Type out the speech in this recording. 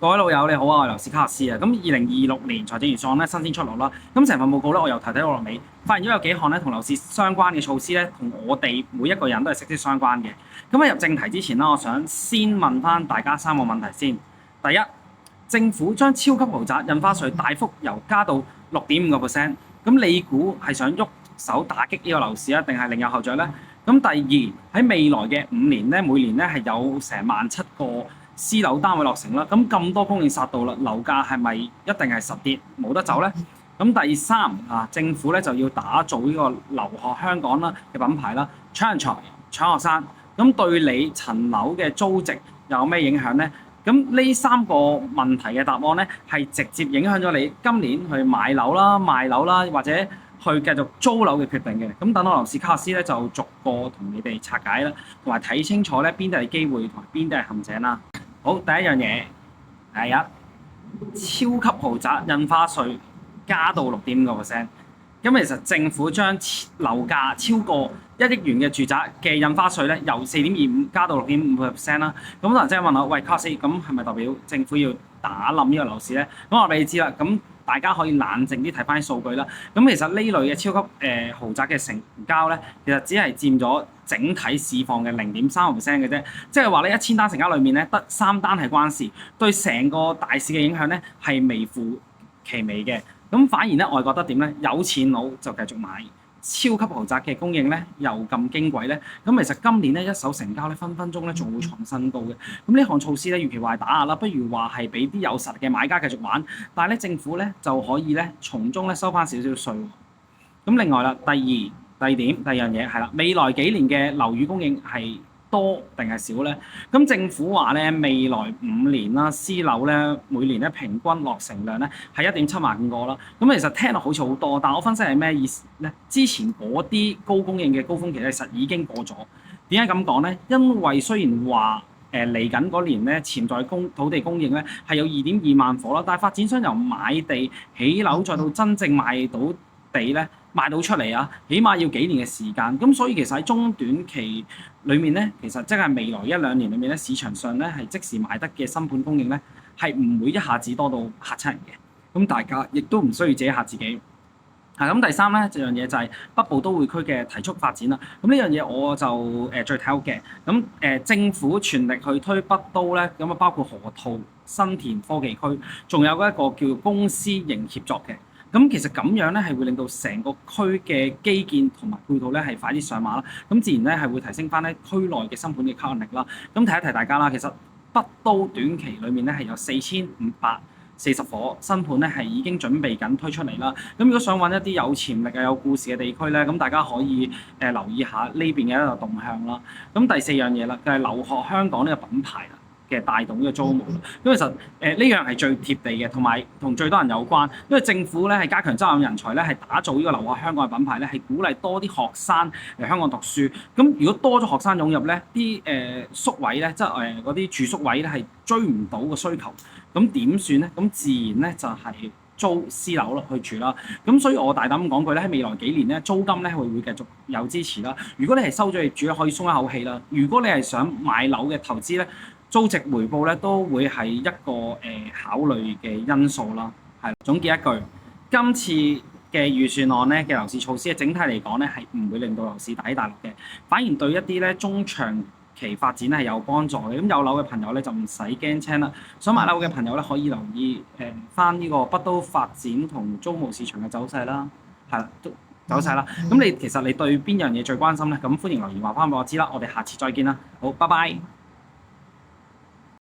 各位老友你好啊，我係樓市卡斯啊。咁2026年財政預算案咧新鮮出爐啦。咁成份報告咧，我由頭睇到落尾，發現咗有幾項咧同樓市相關嘅措施咧，同我哋每一個人都係息息相關嘅。咁喺入正題之前啦，我想先問翻大家3個問題先。第一，政府將超級豪宅印花稅大幅加到6.5%，咁你估係想喐手打擊呢個樓市啊，定係另有後著咧？咁第二，喺未來嘅5年咧，每年咧係有成17,000個私樓單位落成啦，咁多供應殺到啦，樓價係咪一定係實跌冇得走呢？咁第三政府咧就要打造呢個留學香港啦嘅品牌啦，搶人才、搶學生，咁對你層樓嘅租值有咩影響呢？咁呢3個問題嘅答案咧，係直接影響咗你今年去買樓啦、賣樓啦，或者去繼續租樓嘅決定嘅。咁等我樓市卡斯咧就逐個同你哋拆解啦，同埋睇清楚咧邊啲係機會同埋邊啲係陷阱啦。好，第一樣嘢，第一，超級豪宅印花稅加到6.5%。咁其實政府將樓價超過1億元嘅住宅嘅印花稅咧，由4.25%加到6.5% 啦。咁可能即係問我，喂，卡斯，咁係咪代表政府要打冧呢個樓市咧？咁我俾你知啦。咁大家可以冷靜啲睇翻啲數據啦。咁其實呢類嘅超級豪宅嘅成交咧，其實只係佔咗整體市況嘅0.3% 嘅啫。即係話咧，1000單成交裏面咧，得3單係關事，對成個大市嘅影響咧係微乎其微嘅。咁反而咧，我係覺得點咧？有錢佬就繼續買超級豪宅嘅供應咧，又咁矜貴咧。咁其實今年咧一手成交咧分分鐘咧仲會創新高嘅。咁呢項措施咧，與其話打壓啦，不如話係俾啲有實力嘅買家繼續玩。但係咧，政府咧就可以咧從中咧收翻少少稅。咁另外啦，第二樣嘢係啦，未來幾年嘅樓宇供應係多定係少咧？咁政府話咧，未來5年啦，私樓咧每年咧平均落成量咧係1.7萬個啦。咁其實聽落好似好多，但我分析係咩意思咧？之前嗰啲高供應嘅高峰期咧，實已經過咗。點解咁講咧？因為雖然話嚟緊嗰年咧潛在土地供應咧係有2.2萬伙啦，但係發展商由買地起樓再到真正賣到地咧，賣到出嚟啊，起碼要幾年嘅時間。咁所以其實喺中短期裏面咧，其實即係未來1-2年裏面咧，市場上咧係即時賣得嘅新盤供應咧，係唔會一下子多到嚇親人嘅。咁大家亦都唔需要自己嚇自己。咁第三咧，這樣嘢就係北部都會區嘅提速發展啦。咁呢樣嘢我就最睇好嘅。咁政府全力去推北都咧，咁啊包括河套、新田科技區，仲有一個叫公私營協作嘅。咁其實咁樣咧係會令到成個區嘅基建同埋配套咧係快啲上馬啦。咁自然咧係會提升翻咧區內嘅新盤嘅吸引力啦。咁提一提大家啦，其實北都短期裏面咧係有4540伙新盤咧係已經準備緊推出嚟啦。咁如果想揾一啲有潛力有故事嘅地區咧，咁大家可以留意下呢邊嘅一個動向啦。咁第4樣嘢啦，就係留學香港呢個品牌啦嘅帶動呢個租務。咁其實呢樣係最貼地嘅，同埋同最多人有關。因為政府咧係加強招引人才咧，係打造呢個留學香港嘅品牌咧，係鼓勵多啲學生嚟香港讀書。咁如果多咗學生湧入咧，啲宿位咧，即係嗰啲住宿位咧係追唔到個需求，咁點算咧？咁自然咧就係租私樓咯去住啦。咁所以我大膽講句咧，喺未來幾年咧，租金咧會繼續有支持啦。如果你係收咗業主咧，可以鬆一口氣啦。如果你係想買樓嘅投資咧，租值回報咧都會係一個考慮嘅因素啦。係總結一句，今次嘅預算案咧嘅樓市措施，整體嚟講咧係唔會令到樓市大起大落嘅，反而對一啲咧中長期發展係有幫助嘅。咁有樓嘅朋友咧就唔使驚青啦。想買樓嘅朋友咧可以留意翻呢個北都發展同租務市場嘅走勢啦。係啦，走勢啦。咁其實你對邊樣嘢最關心咧？咁歡迎留言話翻俾我知啦。我哋下次再見啦。好，拜拜。